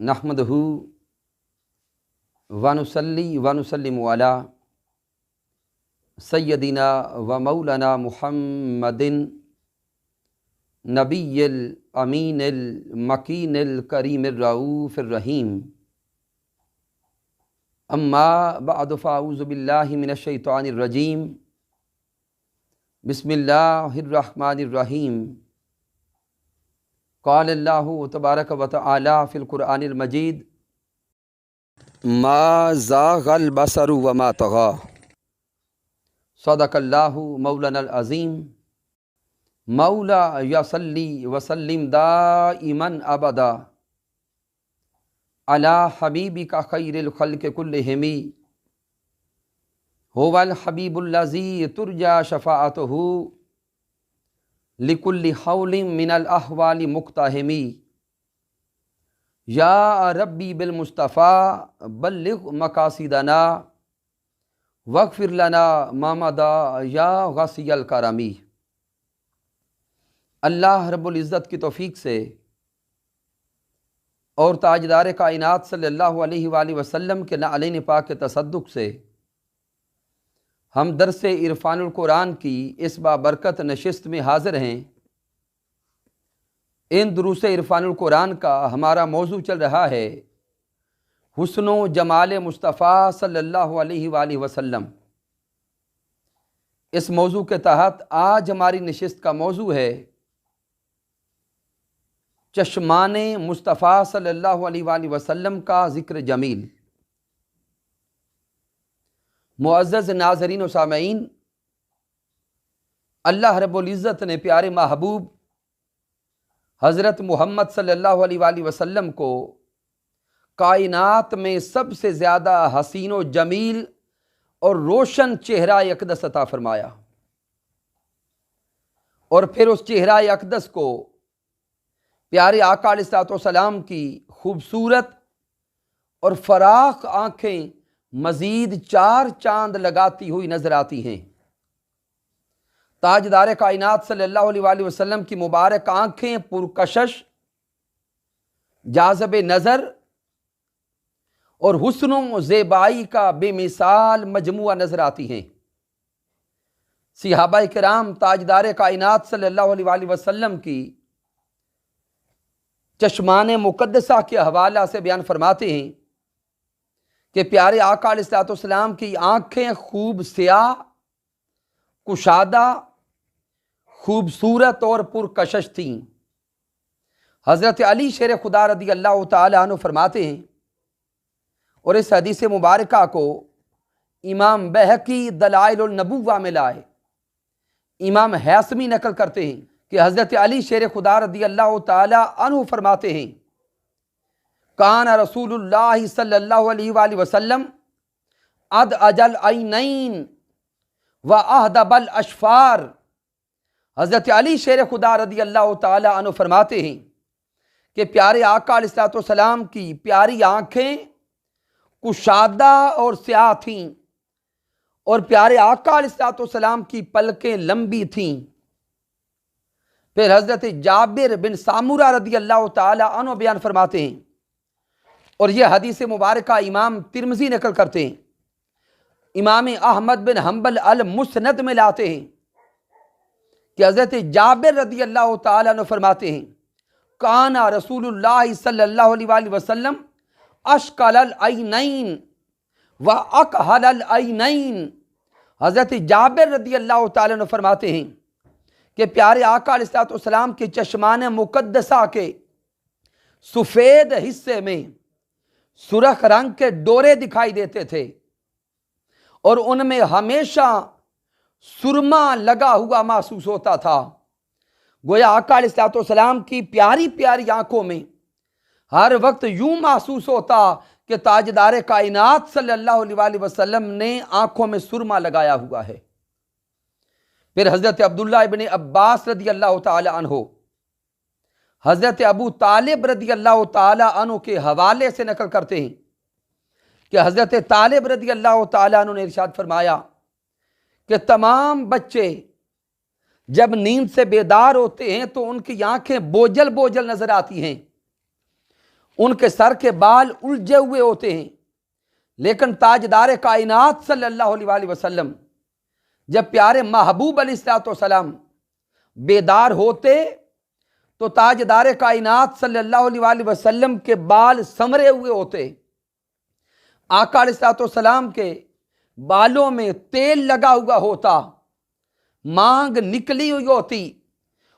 نحمدہ ونصلی ونسلم علی سیدنا و مولانا محمد نبی الامین المکین الکریم الرؤوف الرحیم اما بعد فاعوذ باللہ من الشیطان الرجیم بسم اللہ الرحمن الرحیم قال اللہ تبارک و تعالی فی القرآن المجید ما زاغ البصر وما طغى صدق اللہ مولانا العظیم مولا یصلی وسلم دائما ابدا علی حبیبک خیر الخلق کلہم هو الحبیب الذی ترجى شفاعته لکل حول من الاحوال مقتحم یا ربی بالمصطفى بلغ مقاصدنا واغفر لنا ما مضى یا غسی الکرم۔ اللہ رب العزت کی توفیق سے اور تاجدار کائنات صلی اللہ علیہ وآلہ وسلم کے نعلین پاک کے تصدق سے ہم درس عرفان القرآن کی اس بابرکت نشست میں حاضر ہیں۔ ان دروس عرفان القرآن کا ہمارا موضوع چل رہا ہے حسن و جمال مصطفیٰ صلی اللہ علیہ وآلہ وسلم۔ اس موضوع کے تحت آج ہماری نشست کا موضوع ہے چشمان مصطفیٰ صلی اللہ علیہ وآلہ وسلم کا ذکر جمیل۔ معزز ناظرین و سامعین، اللہ رب العزت نے پیارے محبوب حضرت محمد صلی اللہ علیہ وآلہ وسلم کو کائنات میں سب سے زیادہ حسین و جمیل اور روشن چہرہ اقدس عطا فرمایا، اور پھر اس چہرہ اقدس کو پیارے آقا علیہ الصلوۃ والسلام کی خوبصورت اور فراخ آنکھیں مزید چار چاند لگاتی ہوئی نظر آتی ہیں۔ تاجدار کائنات صلی اللہ علیہ وآلہ وسلم کی مبارک آنکھیں پرکشش، جاذب نظر اور حسن و زیبائی کا بے مثال مجموعہ نظر آتی ہیں۔ صحابہ کرام تاجدار کائنات صلی اللہ علیہ وآلہ وسلم کی چشمان مقدسہ کے حوالہ سے بیان فرماتے ہیں کہ پیارے آقا علیہ الصلوۃ والسلام کی آنکھیں خوب سیاہ، کشادہ، خوبصورت اور پرکشش تھیں۔ حضرت علی شیر خدا رضی اللہ تعالیٰ عنہ فرماتے ہیں، اور اس حدیث مبارکہ کو امام بہقی دلائل النبوہ میں لائے، امام حیثمی نقل کرتے ہیں کہ حضرت علی شیر خدا رضی اللہ تعالیٰ عنہ فرماتے ہیں کان رسول اللہ صلی اللہ علیہ وآلہ وسلم ادعج العینین و اہدب الاشفار۔ حضرت علی شیر خدا رضی اللہ تعالی عنہ فرماتے ہیں کہ پیارے آقا علیہ الصلوۃ والسلام کی پیاری آنکھیں کشادہ اور سیاہ تھیں، اور پیارے آقا علیہ الصلوۃ والسلام کی پلکیں لمبی تھیں۔ پھر حضرت جابر بن سامورہ رضی اللہ تعالی عنہ بیان فرماتے ہیں، اور یہ حدیث مبارکہ امام ترمذی نقل کرتے ہیں، امام احمد بن حنبل المسند میں لاتے ہیں کہ حضرت جابر رضی اللہ تعالیٰ عنہ فرماتے ہیں کان رسول اللہ صلی اللہ علیہ وآلہ وسلم اشکل العینین و اکحل العینین۔ حضرت جابر رضی اللہ تعالیٰ عنہ فرماتے ہیں کہ پیارے آقا علیہ الصلوۃ والسلام کے چشمان مقدسہ کے سفید حصے میں سرخ رنگ کے ڈورے دکھائی دیتے تھے، اور ان میں ہمیشہ سرما لگا ہوا محسوس ہوتا تھا۔ گویا آقا علیہ الصلوۃ والسلام کی پیاری پیاری آنکھوں میں ہر وقت یوں محسوس ہوتا کہ تاجدار کائنات صلی اللہ علیہ وآلہ وسلم نے آنکھوں میں سرما لگایا ہوا ہے۔ پھر حضرت عبداللہ ابن عباس رضی اللہ تعالی عنہ حضرت ابو طالب رضی اللہ تعالی عنہ کے حوالے سے نقل کرتے ہیں کہ حضرت طالب رضی اللہ تعالی عنہ نے ارشاد فرمایا کہ تمام بچے جب نیند سے بیدار ہوتے ہیں تو ان کی آنکھیں بوجھل بوجھل نظر آتی ہیں، ان کے سر کے بال الجھے ہوئے ہوتے ہیں، لیکن تاجدار کائنات صلی اللہ علیہ وآلہ وسلم جب پیارے محبوب علیہ السلام بیدار ہوتے تو تاجدار کائنات صلی اللہ علیہ وآلہ وسلم کے بال سنورے ہوئے ہوتے، آقا علیہ السلام کے بالوں میں تیل لگا ہوا ہوتا، مانگ نکلی ہوئی ہوتی،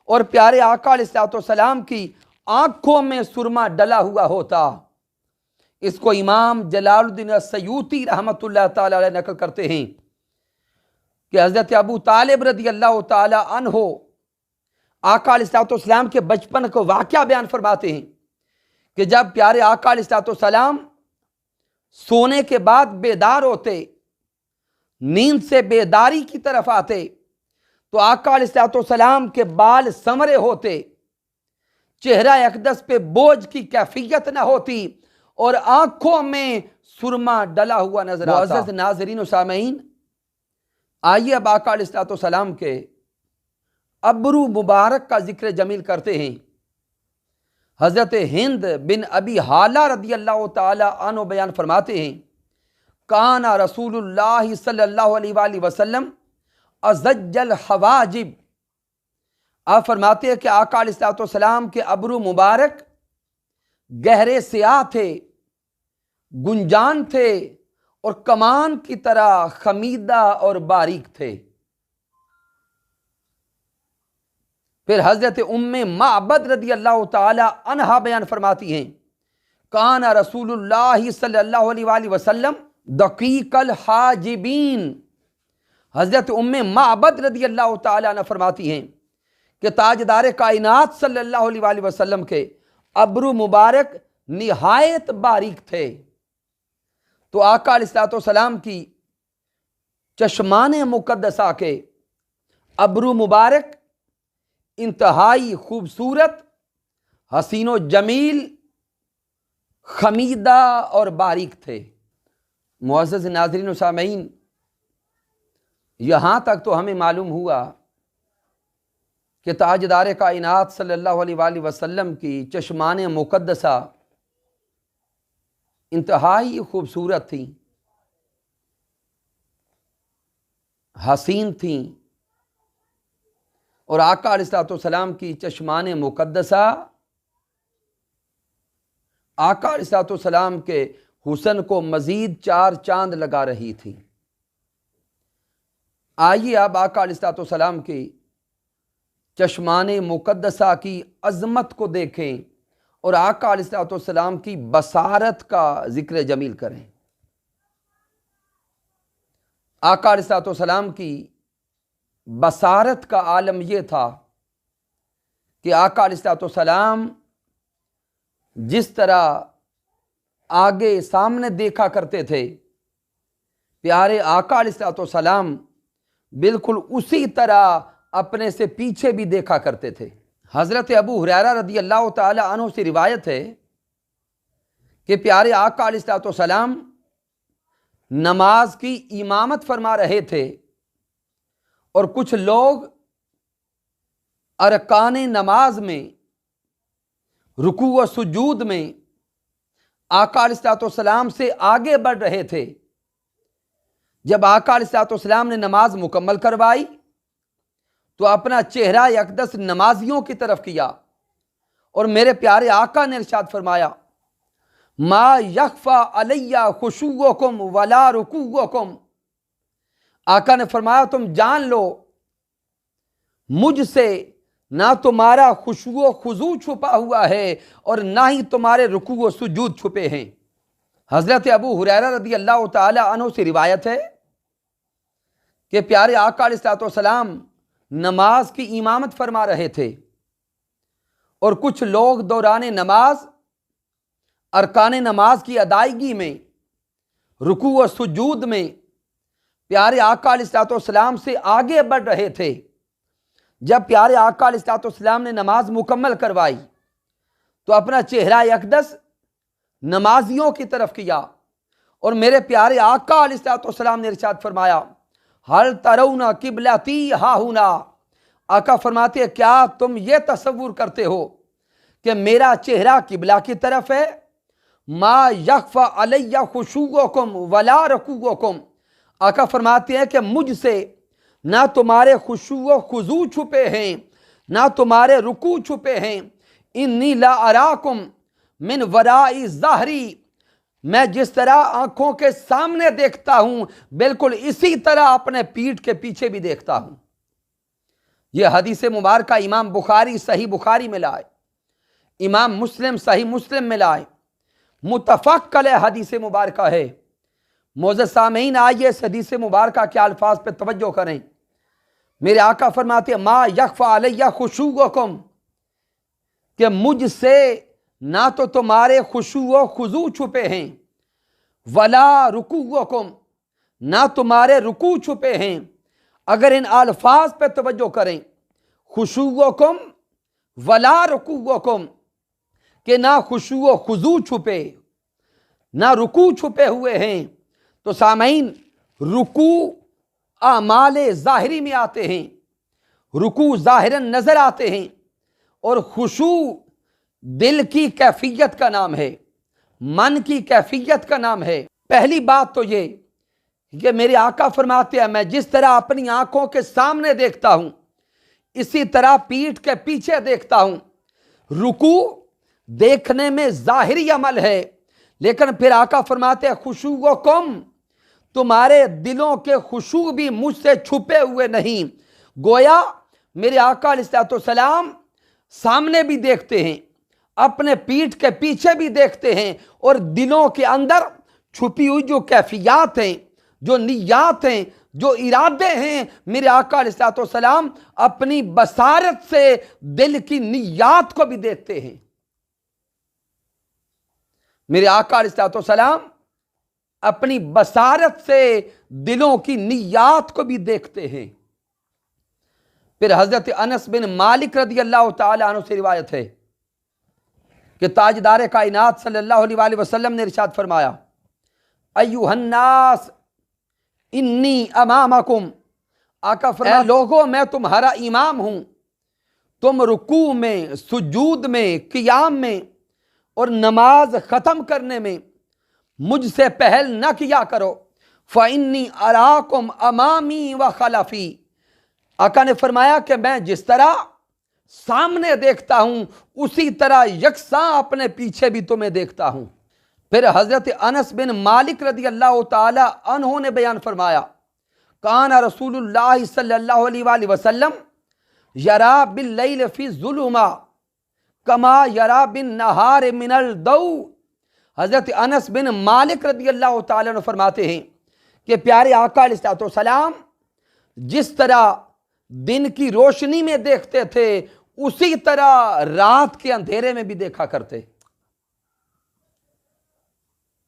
اور پیارے آقا علیہ السلام کی آنکھوں میں سرما ڈلا ہوا ہوتا۔ اس کو امام جلال الدین السیوطی رحمۃ اللہ تعالی علیہ نقل کرتے ہیں کہ حضرت ابو طالب رضی اللہ تعالی عنہ آقا علیہ السلام کے بچپن کو واقعہ بیان فرماتے ہیں کہ جب پیارے آقا علیہ السلام سونے کے بعد بیدار ہوتے، نیند سے بیداری کی طرف آتے، تو آقا علیہ السلام کے بال سنورے ہوتے، چہرہ اقدس پہ بوجھ کی کیفیت نہ ہوتی، اور آنکھوں میں سرما ڈلا ہوا نظر آتا۔ معزز ناظرین و سامعین، آئیے اب آقا علیہ السلام کے ابرو مبارک کا ذکر جمیل کرتے ہیں۔ حضرت ہند بن ابی حالہ رضی اللہ تعالی عنہ بیان فرماتے ہیں، کان رسول اللہ صلی اللہ علیہ وآلہ وسلم ازج الحواجب، آپ فرماتے ہیں کہ آقا علیہ السلام کے ابرو مبارک گہرے سیاہ تھے، گنجان تھے، اور کمان کی طرح خمیدہ اور باریک تھے۔ پھر حضرت ام معبد رضی اللہ تعالی عنہا بیان فرماتی ہیں، کان رسول اللہ صلی اللہ علیہ وآلہ وسلم دقیق الحاجبین، حضرت ام معبد رضی اللہ تعالی عنہ فرماتی ہیں کہ تاجدار کائنات صلی اللہ علیہ وآلہ وسلم کے ابرو مبارک نہایت باریک تھے۔ تو آقا علیہ السلام کی چشمان مقدسہ کے ابرو مبارک انتہائی خوبصورت، حسین و جمیل، خمیدہ اور باریک تھے۔ معزز ناظرین و سامعین، یہاں تک تو ہمیں معلوم ہوا کہ تاجدار کائنات صلی اللہ علیہ وآلہ وسلم کی چشمان مقدسہ انتہائی خوبصورت تھیں، حسین تھیں، اور آقا علیہ السلام کی چشمان مقدسہ آقا علیہ السلام کے حسن کو مزید چار چاند لگا رہی تھی۔ آئیے اب آقا علیہ السلام کی چشمان مقدسہ کی عظمت کو دیکھیں اور آقا علیہ السلام کی بصارت کا ذکر جمیل کریں۔ آقا علیہ السلام کی بصارت کا عالم یہ تھا کہ آقا علیہ السلام جس طرح آگے سامنے دیکھا کرتے تھے، پیارے آقا علیہ السلام بالکل اسی طرح اپنے سے پیچھے بھی دیکھا کرتے تھے۔ حضرت ابو ہریرہ رضی اللہ تعالی عنہ سے روایت ہے کہ پیارے آقا علیہ السلام نماز کی امامت فرما رہے تھے، اور کچھ لوگ ارکان نماز میں رکوع و سجود میں آقا علیہ السلام سے آگے بڑھ رہے تھے۔ جب آقا علیہ السلام نے نماز مکمل کروائی تو اپنا چہرہ اقدس نمازیوں کی طرف کیا، اور میرے پیارے آقا نے ارشاد فرمایا، ما یخفی علی خشوعکم ولا رکوعکم، آقا نے فرمایا تم جان لو مجھ سے نہ تمہارا خشوع و خضوع چھپا ہوا ہے اور نہ ہی تمہارے رکوع و سجود چھپے ہیں۔ حضرت ابو ہریرہ رضی اللہ تعالی عنہ سے روایت ہے کہ پیارے آقا علیہ السلام نماز کی امامت فرما رہے تھے، اور کچھ لوگ دوران نماز ارکان نماز کی ادائیگی میں رکوع و سجود میں پیارے آقا علیہ السلام سے آگے بڑھ رہے تھے۔ جب پیارے آقا علیہ السلام نے نماز مکمل کروائی تو اپنا چہرہ اقدس نمازیوں کی طرف کیا، اور میرے پیارے آقا علیہ السلام نے ارشاد فرمایا، ہل ترون قبلتی ہاہنا، آقا فرماتے ہیں کیا تم یہ تصور کرتے ہو کہ میرا چہرہ قبلہ کی طرف ہے؟ ما یخفی علیہ خشوعکم ولا رکوعکم، آقا فرماتے ہیں کہ مجھ سے نہ تمہارے خشوع و خضوع چھپے ہیں نہ تمہارے رکوع چھپے ہیں، انی لا اراکم من وراء ظہری، میں جس طرح آنکھوں کے سامنے دیکھتا ہوں بالکل اسی طرح اپنے پیٹھ کے پیچھے بھی دیکھتا ہوں۔ یہ حدیث مبارکہ امام بخاری صحیح بخاری میں لائے، امام مسلم صحیح مسلم میں لائے، متفق علیہ حدیث مبارکہ ہے۔ معزز سامعین، آئیے اس حدیث مبارکہ کے الفاظ پہ توجہ کریں۔ میرے آقا فرماتے ہیں ما یخفی علیہ خشوعکم، کہ مجھ سے نہ تو تمہارے خشوع و خضوع چھپے ہیں، ولا رکوعکم، نہ تمہارے رکوع چھپے ہیں۔ اگر ان الفاظ پہ توجہ کریں، خشوعکم ولا رکوعکم، کہ نہ خشوع و خضوع چھپے نہ رکوع چھپے ہوئے ہیں، تو سامعین رکوع اعمال ظاہری میں آتے ہیں، رکوع ظاہراً نظر آتے ہیں، اور خشوع دل کی کیفیت کا نام ہے، من کی کیفیت کا نام ہے۔ پہلی بات تو یہ کہ میرے آقا فرماتے ہیں میں جس طرح اپنی آنکھوں کے سامنے دیکھتا ہوں اسی طرح پیٹھ کے پیچھے دیکھتا ہوں۔ رکوع دیکھنے میں ظاہری عمل ہے، لیکن پھر آقا فرماتے ہیں خشوعکم، تمہارے دلوں کے خشوع بھی مجھ سے چھپے ہوئے نہیں۔ گویا میرے آقا علیہ السلام سامنے بھی دیکھتے ہیں، اپنے پیٹھ کے پیچھے بھی دیکھتے ہیں، اور دلوں کے اندر چھپی ہوئی جو کیفیات ہیں، جو نیات ہیں، جو ارادے ہیں، میرے آقا علیہ السلام اپنی بصارت سے دل کی نیات کو بھی دیکھتے ہیں۔ میرے آقا علیہ السلام اپنی بصارت سے دلوں کی نیات کو بھی دیکھتے ہیں۔ پھر حضرت انس بن مالک رضی اللہ تعالی عنہ سے روایت ہے کہ تاجدار کائنات صلی اللہ علیہ وآلہ وسلم نے ارشاد فرمایا ایھا الناس انی امامکم، آقا فرمایا اے لوگوں میں تمہارا امام ہوں، تم رکوع میں، سجود میں، قیام میں اور نماز ختم کرنے میں مجھ سے پہل نہ کیا کرو، فإنی اراکم امامی و خلفی، آقا نے فرمایا کہ میں جس طرح سامنے دیکھتا ہوں اسی طرح یکساں اپنے پیچھے بھی تمہیں دیکھتا ہوں۔ پھر حضرت انس بن مالک رضی اللہ تعالی عنہ نے بیان فرمایا کان رسول اللہ صلی اللہ علیہ وآلہ وسلم یرا باللیل فی الظلمہ کما یرا بالنہار من الضوء، حضرت انس بن مالک رضی اللہ تعالی عنہ فرماتے ہیں کہ پیارے آقا علیہ السلام جس طرح دن کی روشنی میں دیکھتے تھے اسی طرح رات کے اندھیرے میں بھی دیکھا کرتے۔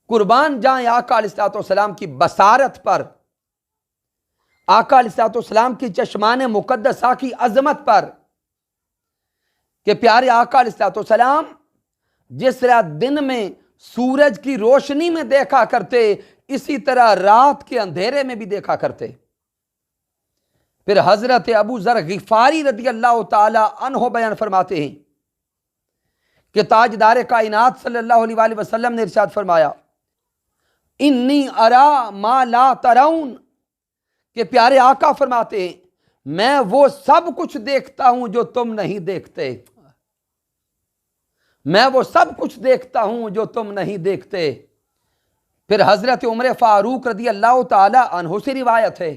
قربان جائیں آقا علیہ السلام کی بصارت پر، آقا علیہ السلام کی چشمان مقدسہ کی عظمت پر، کہ پیارے آقا علیہ السلام جس طرح دن میں سورج کی روشنی میں دیکھا کرتے اسی طرح رات کے اندھیرے میں بھی دیکھا کرتے۔ پھر حضرت ابو ذر غفاری رضی اللہ تعالی عنہ بیان فرماتے ہیں کہ تاجدار کائنات صلی اللہ علیہ وآلہ وسلم نے ارشاد فرمایا انی ارا ما لا ترون، کہ پیارے آقا فرماتے ہیں میں وہ سب کچھ دیکھتا ہوں جو تم نہیں دیکھتے، میں وہ سب کچھ دیکھتا ہوں جو تم نہیں دیکھتے۔ پھر حضرت عمر فاروق رضی اللہ تعالی عنہ سے روایت ہے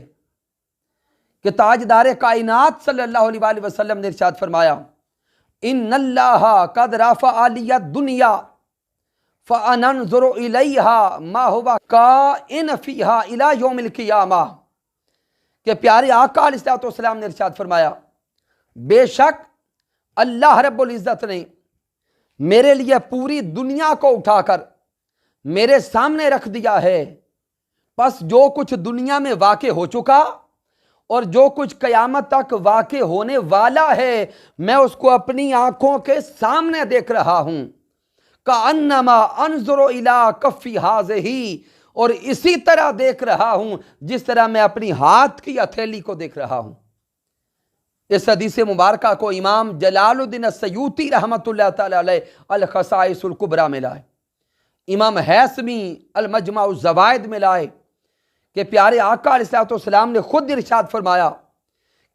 کہ تاجدار کائنات صلی اللہ علیہ وآلہ وسلم نے ارشاد فرمایا ان اللہ قد رفع لی الدنیا فانظر الیہا ما هو کائن فیہا الی یوم القیامہ، کہ پیارے آقا علیہ السلام نے ارشاد فرمایا بے شک اللہ رب العزت نے میرے لیے پوری دنیا کو اٹھا کر میرے سامنے رکھ دیا ہے، پس جو کچھ دنیا میں واقع ہو چکا اور جو کچھ قیامت تک واقع ہونے والا ہے میں اس کو اپنی آنکھوں کے سامنے دیکھ رہا ہوں، کأنما انظر الی کفی ھذہ، اور اسی طرح دیکھ رہا ہوں جس طرح میں اپنی ہاتھ کی ہتھیلی کو دیکھ رہا ہوں۔ اس حدیث مبارکہ کو امام جلال الدین السیوطی رحمۃ اللہ تعالی علیہ الخصائص الکبریٰ میں لائے۔ امام حیثمی المجمع الزوائد میں لائے کہ پیارے آقا علیہ الصلوۃ والسلام نے خود ارشاد فرمایا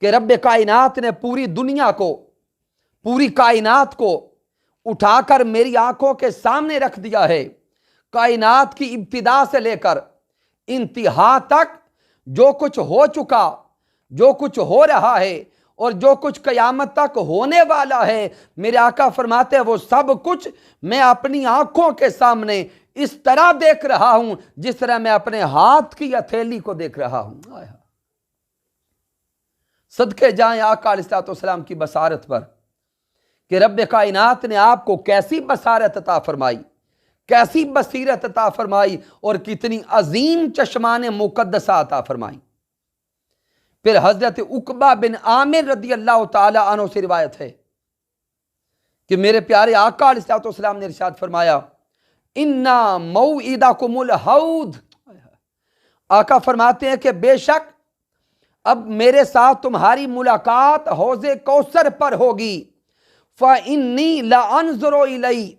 کہ رب کائنات نے پوری دنیا کو، پوری کائنات کو اٹھا کر میری آنکھوں کے سامنے رکھ دیا ہے۔ کائنات کی ابتدا سے لے کر انتہا تک جو کچھ ہو چکا، جو کچھ ہو رہا ہے اور جو کچھ قیامت تک ہونے والا ہے، میرے آقا فرماتے ہیں وہ سب کچھ میں اپنی آنکھوں کے سامنے اس طرح دیکھ رہا ہوں جس طرح میں اپنے ہاتھ کی ہتھیلی کو دیکھ رہا ہوں۔ صدقے جائیں آقا علیہ الصلوۃ والسلام کی بصارت پر کہ رب کائنات نے آپ کو کیسی بصارت عطا فرمائی، کیسی بصیرت عطا فرمائی اور کتنی عظیم چشمان مقدسہ عطا فرمائی۔ پھر حضرت عقبہ بن عامر رضی اللہ تعالی عنہ سے روایت ہے کہ میرے پیارے آقا علیہ الصلوۃ والسلام نے ارشاد فرمایا اِنَّا مَوْعِدَكُمُ الْحَوْض، آقا فرماتے ہیں کہ بے شک اب میرے ساتھ تمہاری ملاقات حوض کوثر پر ہوگی۔ فَإِنِّي لَأَنظُرُ إِلَيْهِ،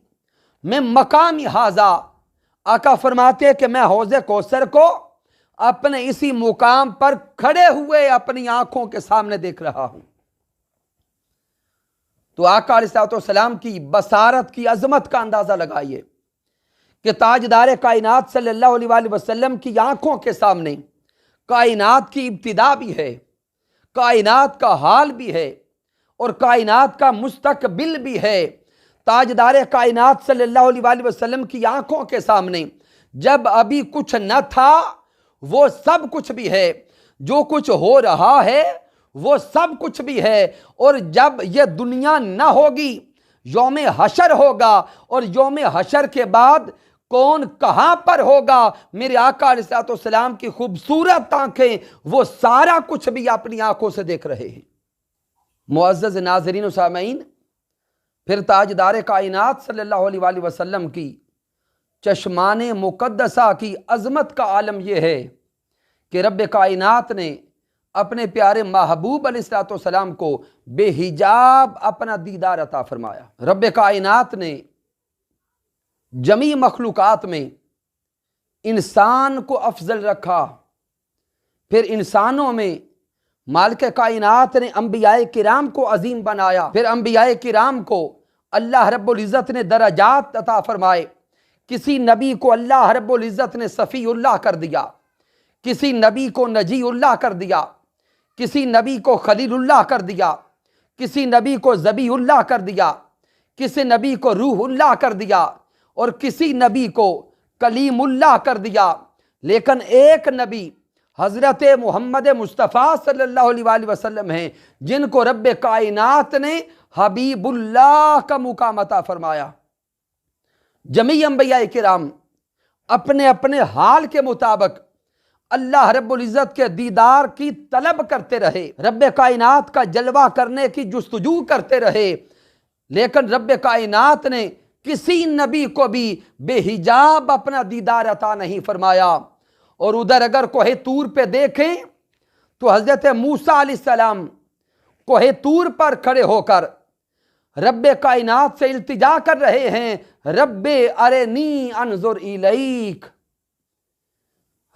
میں مقامی ہاذا، آقا فرماتے ہیں کہ میں حوض کوثر کو اپنے اسی مقام پر کھڑے ہوئے اپنی آنکھوں کے سامنے دیکھ رہا ہوں۔ تو آقا علیہ الصلوۃ والسلام کی بصارت کی عظمت کا اندازہ لگائیے کہ تاجدار کائنات صلی اللہ علیہ وآلہ وسلم کی آنکھوں کے سامنے کائنات کی ابتدا بھی ہے، کائنات کا حال بھی ہے اور کائنات کا مستقبل بھی ہے۔ تاجدار کائنات صلی اللہ علیہ وآلہ وسلم کی آنکھوں کے سامنے جب ابھی کچھ نہ تھا وہ سب کچھ بھی ہے، جو کچھ ہو رہا ہے وہ سب کچھ بھی ہے، اور جب یہ دنیا نہ ہوگی یوم حشر ہوگا، اور یوم حشر کے بعد کون کہاں پر ہوگا، میرے آقا علیہ الصلوۃ والسلام کی خوبصورت آنکھیں وہ سارا کچھ بھی اپنی آنکھوں سے دیکھ رہے ہیں۔ معزز ناظرین و سامعین، پھر تاجدار کائنات صلی اللہ علیہ وآلہ وسلم کی چشمان مقدسہ کی عظمت کا عالم یہ ہے کہ رب کائنات نے اپنے پیارے محبوب علیہ الصلوۃ والسلام کو بے حجاب اپنا دیدار عطا فرمایا۔ رب کائنات نے جمیع مخلوقات میں انسان کو افضل رکھا، پھر انسانوں میں مالک کائنات نے انبیاء کرام کو عظیم بنایا، پھر انبیاء کرام کو اللہ رب العزت نے درجات عطا فرمائے۔ کسی نبی کو اللہ رب العزت نے صفی اللہ کر دیا، کسی نبی کو نجی اللہ کر دیا، کسی نبی کو خلیل اللہ کر دیا، کسی نبی کو ذبی اللہ کر دیا، کسی نبی کو روح اللہ کر دیا اور کسی نبی کو کلیم اللہ کر دیا۔ لیکن ایک نبی حضرت محمد مصطفیٰ صلی اللہ علیہ وآلہ وسلم ہیں جن کو رب کائنات نے حبیب اللہ کا مقام عطا فرمایا۔ جمیع انبیاء کرام اپنے اپنے حال کے مطابق اللہ رب العزت کے دیدار کی طلب کرتے رہے، رب کائنات کا جلوہ کرنے کی جستجو کرتے رہے، لیکن رب کائنات نے کسی نبی کو بھی بے حجاب اپنا دیدار عطا نہیں فرمایا۔ اور ادھر اگر کوہ طور پہ دیکھیں تو حضرت موسیٰ علیہ السلام کوہ طور پر کھڑے ہو کر رب کائنات سے التجا کر رہے ہیں، رب ارنی انظر الیک،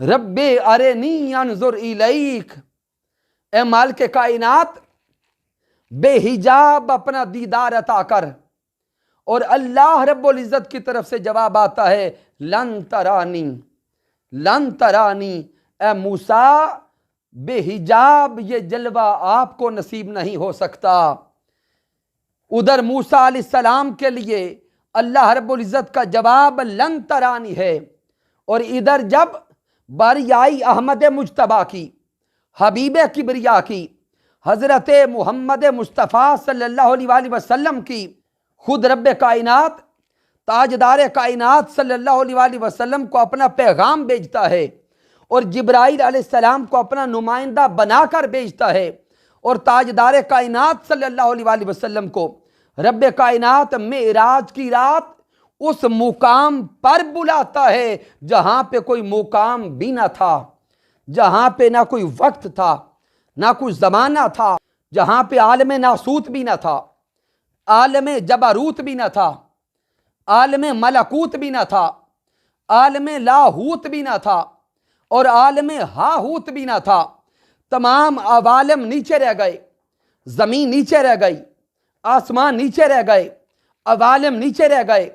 رب ارنی انظر الیک، اے مالک کائنات بے حجاب اپنا دیدار عطا کر۔ اور اللہ رب العزت کی طرف سے جواب آتا ہے لن ترانی، لن ترانی، اے موسیٰ بے حجاب یہ جلوہ آپ کو نصیب نہیں ہو سکتا۔ ادھر موسیٰ علیہ السلام کے لیے اللہ رب العزت کا جواب لن ترانی ہے، اور ادھر جب باری آئی احمد مجتبیٰ کی، حبیب کبریا کی، حضرت محمد مصطفیٰ صلی اللہ علیہ وآلہ وسلم کی، خود رب کائنات تاجدار کائنات صلی اللہ علیہ وآلہ وسلم کو اپنا پیغام بھیجتا ہے اور جبرائیل علیہ السلام کو اپنا نمائندہ بنا کر بھیجتا ہے، اور تاجدار کائنات صلی اللہ علیہ وآلہ وسلم کو رب کائنات معراج کی رات اس مقام پر بلاتا ہے جہاں پہ کوئی مقام بھی نہ تھا، جہاں پہ نہ کوئی وقت تھا، نہ کوئی زمانہ تھا، جہاں پہ عالم ناسوت بھی نہ تھا، عالم جبروت بھی نہ تھا، عالم ملکوت بھی نہ تھا، عالم لاہوت بھی نہ تھا اور عالم ہاہوت بھی نہ تھا، تمام عوالم نیچے رہ گئے، زمین نیچے رہ گئی، آسمان نیچے رہ گئے، عوالم نیچے رہ گئے،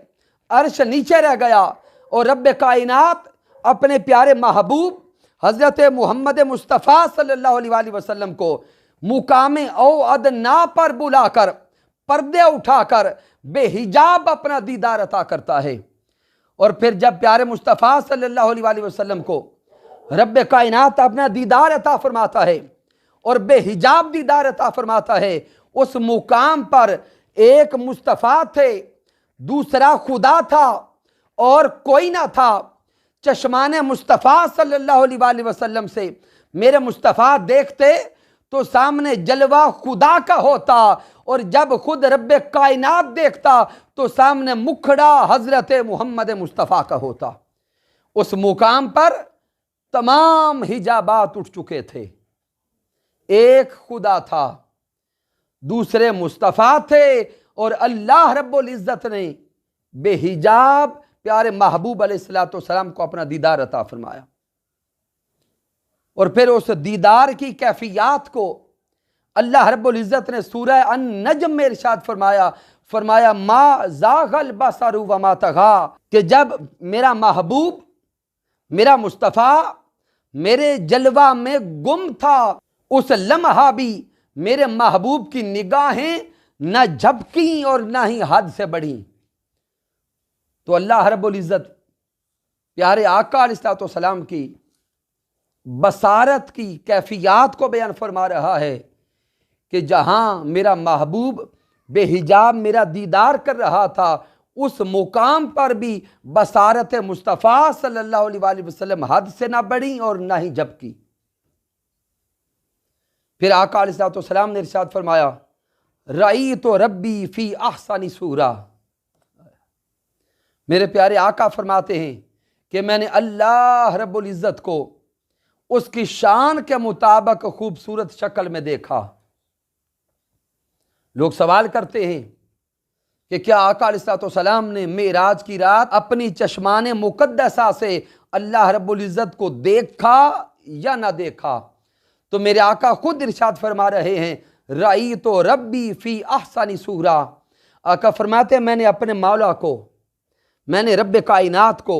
عرش نیچے رہ گیا، اور رب کائنات اپنے پیارے محبوب حضرت محمد مصطفیٰ صلی اللہ علیہ وآلہ وسلم کو مقام او ادنا پر بلا کر پردے اٹھا کر بے حجاب اپنا دیدار عطا کرتا ہے۔ اور پھر جب پیارے مصطفیٰ صلی اللہ علیہ وآلہ وسلم کو رب کائنات اپنا دیدار عطا فرماتا ہے اور بے حجاب دیدار عطا فرماتا ہے، اس مقام پر ایک مصطفیٰ تھے، دوسرا خدا تھا اور کوئی نہ تھا۔ چشمان مصطفیٰ صلی اللہ علیہ وآلہ وسلم سے میرے مصطفیٰ دیکھتے تو سامنے جلوہ خدا کا ہوتا، اور جب خود رب کائنات دیکھتا تو سامنے مکھڑا حضرت محمد مصطفیٰ کا ہوتا۔ اس مقام پر تمام حجابات اٹھ چکے تھے، ایک خدا تھا، دوسرے مصطفیٰ تھے، اور اللہ رب العزت نے بے حجاب پیارے محبوب علیہ السلام کو اپنا دیدار عطا فرمایا۔ اور پھر اس دیدار کی کیفیات کو اللہ رب العزت نے سورہ النجم میں ارشاد فرمایا ما زاغ البصر وما طغی، کہ جب میرا محبوب میرا مصطفیٰ میرے جلوہ میں گم تھا، اس لمحہ بھی میرے محبوب کی نگاہیں نہ جھپکیں اور نہ ہی حد سے بڑھیں۔ تو اللہ رب العزت پیارے آقا علیہ السلام کی بصارت کی کیفیات کو بیان فرما رہا ہے کہ جہاں میرا محبوب بے حجاب میرا دیدار کر رہا تھا، اس مقام پر بھی بصارت مصطفیٰ صلی اللہ علیہ وآلہ وسلم حد سے نہ بڑھی اور نہ ہی جھپکی۔ پھر آقا علیہ السلام نے ارشاد فرمایا رأیت ربی فی احسن صورہ، میرے پیارے آقا فرماتے ہیں کہ میں نے اللہ رب العزت کو اس کی شان کے مطابق خوبصورت شکل میں دیکھا۔ لوگ سوال کرتے ہیں کہ کیا آقا علیہ السلام نے معراج کی رات اپنی چشمان مقدسہ سے اللہ رب العزت کو دیکھا یا نہ دیکھا؟ تو میرے آقا خود ارشاد فرما رہے ہیں رأیت ربی فی احسن صورہ، آقا فرماتے ہیں میں نے اپنے مولا کو، میں نے رب کائنات کو،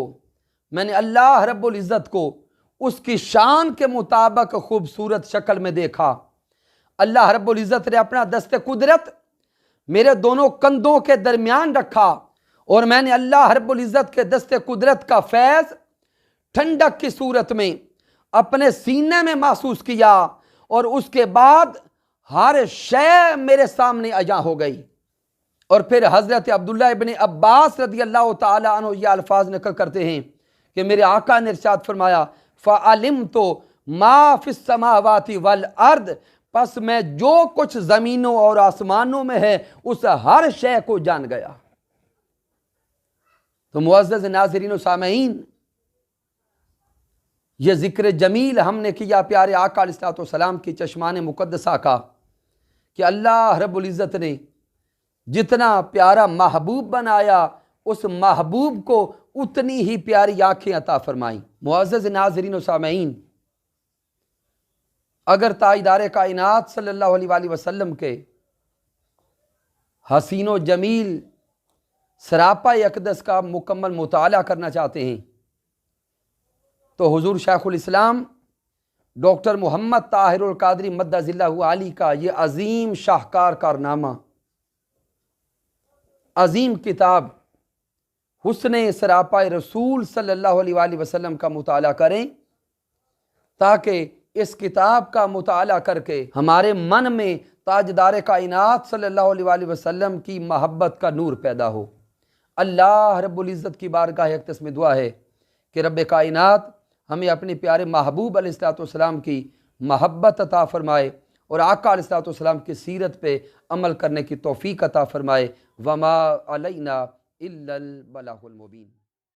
میں نے اللہ رب العزت کو اس کی شان کے مطابق خوبصورت شکل میں دیکھا۔ اللہ رب العزت نے اپنا دست قدرت میرے دونوں کندھوں کے درمیان رکھا، اور میں نے اللہ رب العزت کے دست قدرت کا فیض ٹھنڈک کی صورت میں اپنے سینے میں محسوس کیا، اور اس کے بعد ہر شے میرے سامنے عیاں ہو گئی۔ اور پھر حضرت عبداللہ ابن عباس رضی اللہ تعالی عنہ یہ الفاظ نقل کرتے ہیں کہ میرے آقا نے ارشاد فرمایا فَعَلِمْتُ مَا فِي السَّمَاوَاتِ وَالْأَرْضِ، پس میں جو کچھ زمینوں اور آسمانوں میں ہے اس ہر شے کو جان گیا۔ تو معزز ناظرین و سامعین، یہ ذکر جمیل ہم نے کیا پیارے آقا علیہ السلام کی چشمان مقدسہ کا کہ اللہ رب العزت نے جتنا پیارا محبوب بنایا اس محبوب کو اتنی ہی پیاری آنکھیں عطا فرمائیں۔ معزز ناظرین و سامعین، اگر تاجدار کائنات صلی اللہ علیہ وآلہ وسلم کے حسین و جمیل سراپا اقدس کا مکمل مطالعہ کرنا چاہتے ہیں تو حضور شیخ الاسلام ڈاکٹر محمد طاہر القادری مدد اللہ علی کا یہ عظیم شاہکار کارنامہ، عظیم کتاب حسن سراپا رسول صلی اللہ علیہ وآلہ وسلم کا مطالعہ کریں، تاکہ اس کتاب کا مطالعہ کر کے ہمارے من میں تاجدار کائنات صلی اللہ علیہ وآلہ وسلم کی محبت کا نور پیدا ہو۔ اللہ رب العزت کی بارگاہ اقدس میں دعا ہے کہ رب کائنات ہمیں اپنے پیارے محبوب علیہ السلام کی محبت عطا فرمائے اور آقا علیہ السلام کی سیرت پہ عمل کرنے کی توفیق عطا فرمائے۔ وما علینا الا البلاغ المبین۔